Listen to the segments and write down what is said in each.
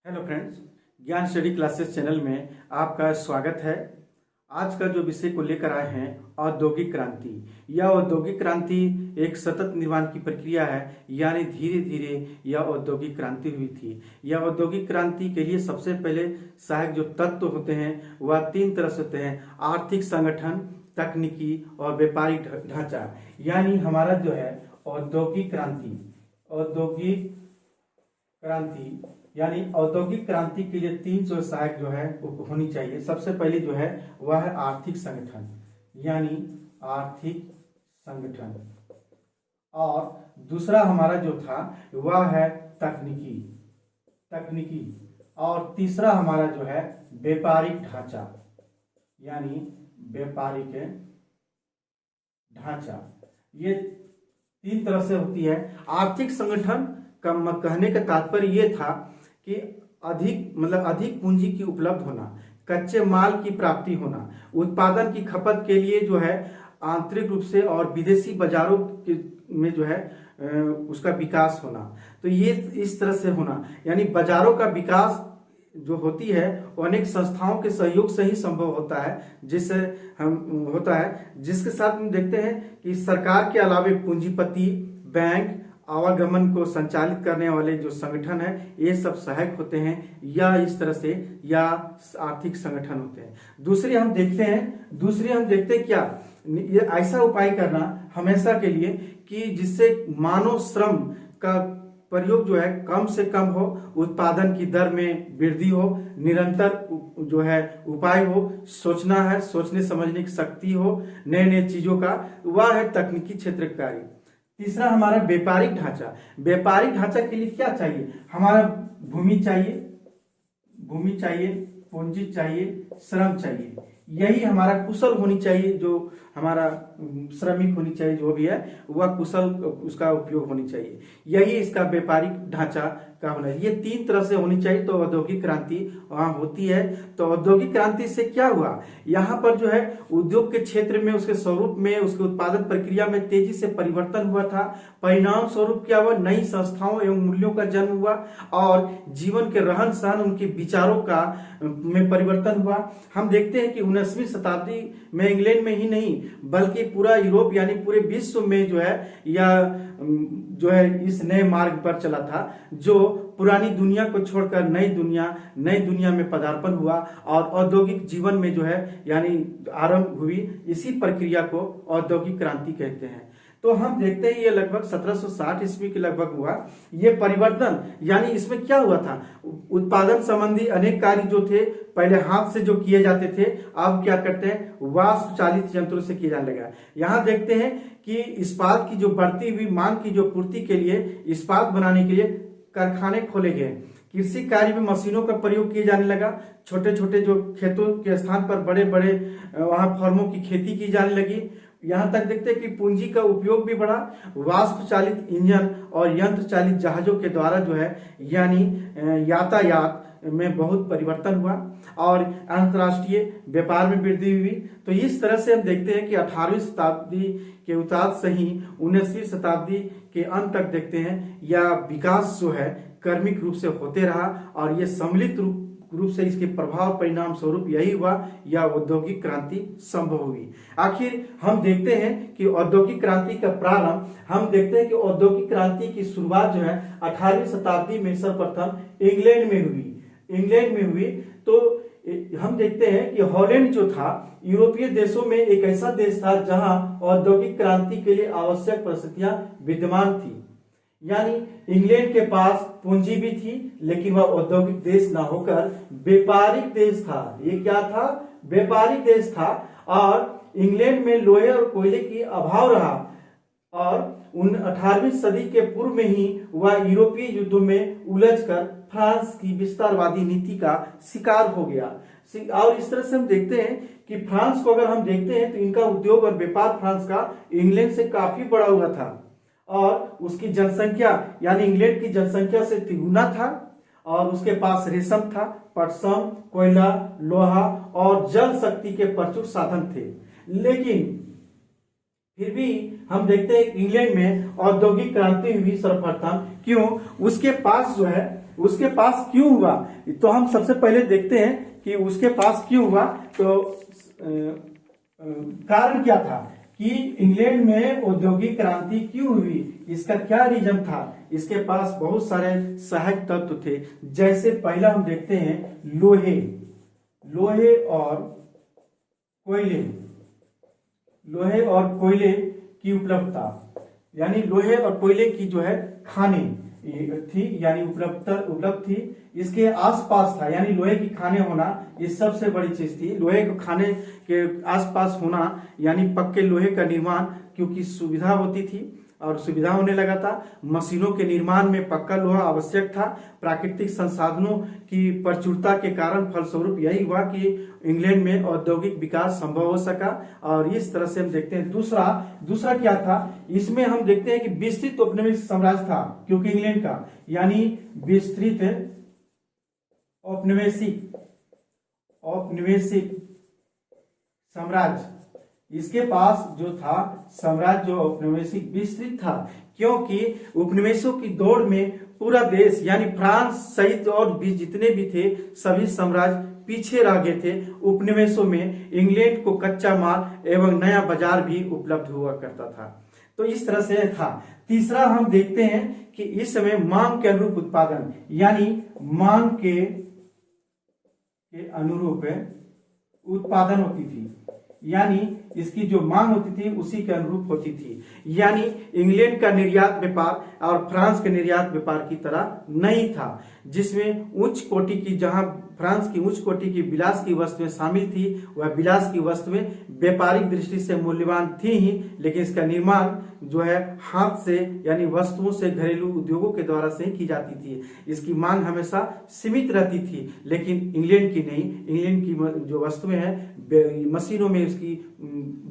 Hello friends, ज्ञान study classes channel में आपका स्वागत है। आज का जो विषय को लेकर आए हैं औद्योगिक क्रांति। यह औद्योगिक क्रांति एक सतत निर्माण की प्रक्रिया है, यानी धीरे धीरे यह औद्योगिक क्रांति हुई थी। यह औद्योगिक क्रांति के लिए सबसे पहले सहायक जो तत्व होते हैं वह तीन तरह से होते हैं: आर्थिक संगठन, तकनीकी और व्यापारिक ढांचा। यानी हमारा जो है औद्योगिक क्रांति यानी औद्योगिक क्रांति के लिए तीन जो सहायक जो है वो होनी चाहिए। सबसे पहले जो है वह है आर्थिक संगठन, यानी आर्थिक संगठन। और दूसरा हमारा जो था वह है तकनीकी। और तीसरा हमारा जो है व्यापारिक ढांचा, यानी व्यापारिक ढांचा। ये तीन तरह से होती है। आर्थिक संगठन का कहने का तात्पर्य ये था कि अधिक पूंजी की उपलब्ध होना, कच्चे माल की प्राप्ति होना, उत्पादन की खपत के लिए जो है आंतरिक रूप से और विदेशी बाजारों में जो है उसका विकास होना। तो ये इस तरह से होना, यानी बाजारों का विकास जो होती है वो अनेक संस्थाओं के सहयोग से ही संभव होता है, जिसके साथ हम देखते हैं कि सरकार के अलावे पूंजीपति, बैंक, आवागमन को संचालित करने वाले जो संगठन है ये सब सहायक होते हैं, या इस तरह से या आर्थिक संगठन होते हैं। दूसरी हम देखते हैं क्या, ये ऐसा उपाय करना हमेशा के लिए कि जिससे मानव श्रम का प्रयोग जो है कम से कम हो, उत्पादन की दर में वृद्धि हो, निरंतर जो है उपाय हो, सोचने समझने की शक्ति हो, नए नए चीजों का, वह है तकनीकी क्षेत्र का कार्य। तीसरा हमारा व्यापारिक ढांचा के लिए क्या चाहिए? हमारा भूमि चाहिए, पूंजी चाहिए, श्रम चाहिए। यही हमारा कुशल होनी चाहिए, जो हमारा श्रमिक होनी चाहिए, जो भी है वह कुशल उसका उपयोग होनी चाहिए। यही इसका व्यापारिक ढांचा का होना है। ये तीन तरह से होनी चाहिए तो औद्योगिक क्रांति वहां होती है। तो औद्योगिक क्रांति से क्या हुआ, यहाँ पर जो है उद्योग के क्षेत्र में, उसके स्वरूप में, उसके उत्पादन प्रक्रिया में तेजी से परिवर्तन हुआ था। परिणाम स्वरूप क्या हुआ, नई संस्थाओं एवं मूल्यों का जन्म हुआ और जीवन के रहन सहन, उनके विचारों का में परिवर्तन हुआ। हम देखते हैं कि 19वीं शताब्दी में इंग्लैंड में ही नहीं बल्कि पूरा यूरोप यानी पूरे विश्व में जो है इस नए मार्ग पर चला था, जो पुरानी दुनिया को छोड़कर नई दुनिया में पदार्पण हुआ और औद्योगिक जीवन में जो है यानी आरंभ हुई। इसी प्रक्रिया को औद्योगिक क्रांति कहते हैं। तो हम देखते हैं ये लगभग 1760 ईस्वी के लगभग हुआ ये परिवर्तन। यानी इसमें क्या हुआ था, उत्पादन संबंधी अनेक कार्य जो थे पहले हाथ से जो किए जाते थे, अब क्या करते हैं, वाष्प चालित यंत्रों से किया जाने लगा। यहाँ देखते हैं कि इस्पात की जो बढ़ती हुई मांग की जो पूर्ति के लिए, इस्पात बनाने के लिए कारखाने खोले गए। कृषि कार्य में मशीनों का प्रयोग किया जाने लगा। छोटे छोटे जो खेतों के स्थान पर बड़े बड़े वहां फर्मों की खेती की जाने लगी। यहाँ तक देखते हैं कि पूंजी का उपयोग भी बढ़ा। वाष्प चालित इंजन और यंत्र चालित जहाजों के द्वारा जो है यानी यातायात में बहुत परिवर्तन हुआ और अंतर्राष्ट्रीय व्यापार में वृद्धि हुई। तो इस तरह से हम देखते हैं कि 18वीं शताब्दी के उत्ताद से ही 19वीं शताब्दी के अंत तक देखते हैं यह विकास जो है क्रमिक रूप से होते रहा और ये सम्मिलित रूप से इसके प्रभाव परिणाम स्वरूप यही हुआ, यह औद्योगिक क्रांति संभव हुई। आखिर हम देखते हैं कि औद्योगिक क्रांति का प्रारंभ, हम देखते हैं कि औद्योगिक क्रांति की शुरुआत जो है 18वीं शताब्दी में सर्वप्रथम इंग्लैंड में हुई। तो हम देखते हैं कि हॉलैंड जो था यूरोपीय देशों में एक ऐसा देश था जहां औद्योगिक क्रांति के लिए आवश्यक परिस्थितियां विद्यमान थी। यानी इंग्लैंड के पास पूंजी भी थी, लेकिन वह औद्योगिक देश ना होकर व्यापारिक देश था। ये क्या था, व्यापारिक देश था। और इंग्लैंड में लोहे और कोयले की अभाव रहा और 18वीं सदी के पूर्व में ही वह यूरोपीय युद्धों में उलझकर फ्रांस की विस्तारवादी नीति का शिकार हो गया। और इस तरह से हम देखते हैं कि फ्रांस को अगर हम देखते हैं तो इनका उद्योग और व्यापार फ्रांस का इंग्लैंड से काफी बड़ा हुआ था और उसकी जनसंख्या यानी इंग्लैंड की जनसंख्या से तिगुना था और उसके पास रेशम था, पटसन, कोयला, लोहा और जल शक्ति के प्रचुर साधन थे। लेकिन फिर भी हम देखते हैं इंग्लैंड में औद्योगिक क्रांति हुई सर्वप्रथम। क्यों? उसके पास जो है, उसके पास क्यों हुआ? तो हम सबसे पहले देखते हैं कि उसके पास क्यों हुआ। तो कारण क्या था कि इंग्लैंड में औद्योगिक क्रांति क्यों हुई, इसका क्या रीजन था? इसके पास बहुत सारे सहायक तत्व थे। जैसे पहला हम देखते हैं लोहे, लोहे और कोयले, लोहे और कोयले की उपलब्धता, यानी लोहे और कोयले की जो है खाने थी, यानी उपलब्ध थी। इसके आसपास था, यानी लोहे की खाने होना ये सबसे बड़ी चीज थी। लोहे के खाने के आसपास होना, यानी पक्के लोहे का निर्माण, क्योंकि सुविधा होती थी और सुविधा होने लगा था। मशीनों के निर्माण में पक्का लोहा आवश्यक था। प्राकृतिक संसाधनों की प्रचुरता के कारण फलस्वरूप यही हुआ कि इंग्लैंड में औद्योगिक विकास संभव हो सका। और इस तरह से हम देखते हैं। दूसरा क्या था? इसमें हम देखते हैं कि विस्तृत औपनिवेशिक साम्राज्य था, क्योंकि इंग्लैंड का, यानी विस्तृत औपनिवेशिक साम्राज्य, इसके पास जो था साम्राज्य जो औपनिवेशिक विस्तृत था, क्योंकि उपनिवेशों की दौड़ में पूरा देश, यानी फ्रांस सहित और भी जितने भी थे सभी साम्राज्य पीछे रह गए थे। उपनिवेशों में इंग्लैंड को कच्चा माल एवं नया बाजार भी उपलब्ध हुआ करता था। तो इस तरह से था। तीसरा हम देखते हैं कि इस समय मांग के अनुरूप उत्पादन, यानी मांग के अनुरूप उत्पादन होती थी, यानी इसकी जो मांग होती थी उसी के अनुरूप होती थी। यानी इंग्लैंड का निर्यात व्यापार और फ्रांस के निर्यात व्यापार की तरह नहीं था, जिसमें उच्च कोटि की, जहां फ्रांस की उच्च कोटि की विलास की वस्तुएं शामिल थी, वह विलास की वस्तुएं व्यापारिक दृष्टि से मूल्यवान थी ही, लेकिन इसका निर्माण जो है हाथ से, यानी वस्तुओं से, घरेलू उद्योगों के द्वारा से ही की जाती थी। इसकी मांग हमेशा सीमित रहती थी, लेकिन इंग्लैंड की नहीं। इंग्लैंड की जो वस्तुएं हैं मशीनों में इसकी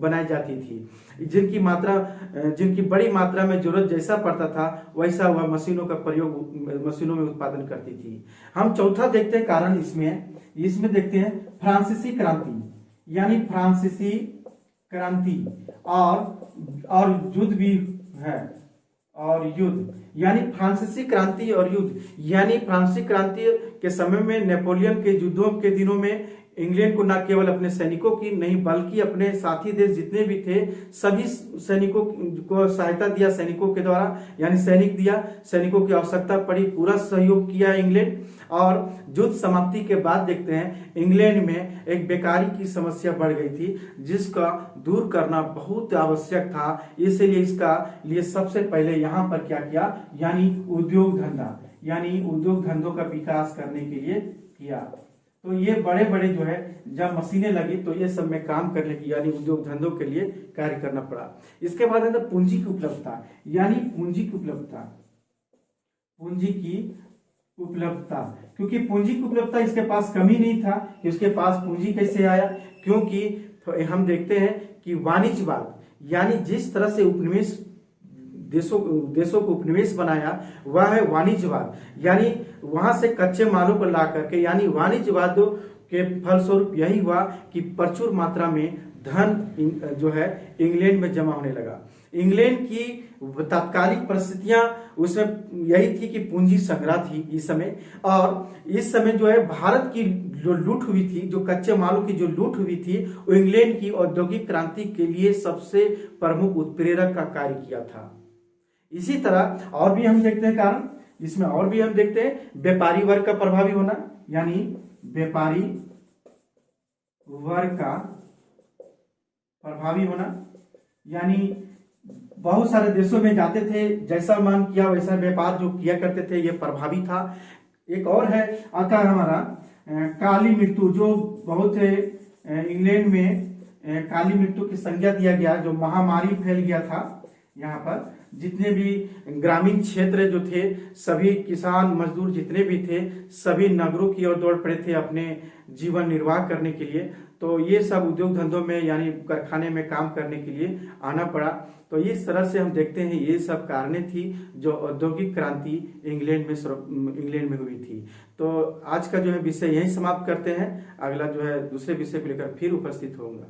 बनाई जाती थी, जिनकी बड़ी मात्रा में जरूरत जैसा पड़ता था वैसा वह मशीनों का प्रयोग मशीनों में उत्पादन करती थी। हम चौथा देखते हैं कारण इसमें देखते हैं फ्रांसीसी क्रांति, यानी फ्रांसीसी क्रांति और युद्ध भी है, और युद्ध, यानी फ्रांसीसी क्रांति और युद्ध, यानी फ्रांसीसी क्रांति के समय में नेपोलियन के युद्धों के दिनों में इंग्लैंड को न केवल अपने सैनिकों की नहीं बल्कि अपने साथी देश जितने भी थे सभी सैनिकों को सहायता दिया, सैनिकों के द्वारा, यानी सैनिक दिया, सैनिकों की आवश्यकता पड़ी, पूरा सहयोग किया इंग्लैंड। और युद्ध समाप्ति के बाद देखते हैं इंग्लैंड में एक बेकारी की समस्या बढ़ गई थी, जिसका दूर करना बहुत आवश्यक था। इसलिए इसका लिए सबसे पहले यहाँ पर क्या किया, यानी उद्योग धंधों का विकास करने के लिए किया। तो ये बड़े बड़े जो है जब मशीनें लगी तो ये सब में काम करने की, यानी उद्योग धंधों के लिए कार्य करना पड़ा। इसके बाद है पूंजी की उपलब्धता, यानी पूंजी की उपलब्धता, क्योंकि पूंजी की उपलब्धता इसके पास कमी नहीं था कि उसके पास पूंजी कैसे आया, क्योंकि हम देखते हैं कि वाणिज्यवाद, यानी जिस तरह से उपनिवेश देशों को उपनिवेश बनाया वह है वाणिज्यवाद, यानी वहां से कच्चे मालों को ला करके, यानी वाणिज्यवाद के फलस्वरूप यही हुआ कि प्रचुर मात्रा में धन जो है इंग्लैंड में जमा होने लगा। इंग्लैंड की तात्कालिक परिस्थितियां उसमें यही थी कि पूंजी संग्रह थी इस समय। और इस समय जो है भारत की जो लूट हुई थी, जो कच्चे मालों की जो लूट हुई थी, वो इंग्लैंड की औद्योगिक क्रांति के लिए सबसे प्रमुख उत्प्रेरक का कार्य किया था। इसी तरह और भी हम देखते हैं कारण, इसमें और भी हम देखते हैं व्यापारी वर्ग का प्रभावी होना, यानी व्यापारी वर्ग का प्रभावी होना, यानी बहुत सारे देशों में जाते थे, जैसा मन किया वैसा व्यापार जो किया करते थे, ये प्रभावी था। एक और है आता हमारा काली मृत्यु, जो बहुत इंग्लैंड में काली मृत्यु की संज्ञा दिया गया, जो महामारी फैल गया था। यहाँ पर जितने भी ग्रामीण क्षेत्र जो थे, सभी किसान मजदूर जितने भी थे, सभी नगरों की ओर दौड़ पड़े थे अपने जीवन निर्वाह करने के लिए। तो ये सब उद्योग धंधों में, यानी कारखाने में काम करने के लिए आना पड़ा। तो इस तरह से हम देखते हैं ये सब कारणें थी जो औद्योगिक क्रांति इंग्लैंड में हुई थी। तो आज का जो है विषय यही समाप्त करते हैं। अगला जो है दूसरे विषय को लेकर फिर उपस्थित होऊंगा।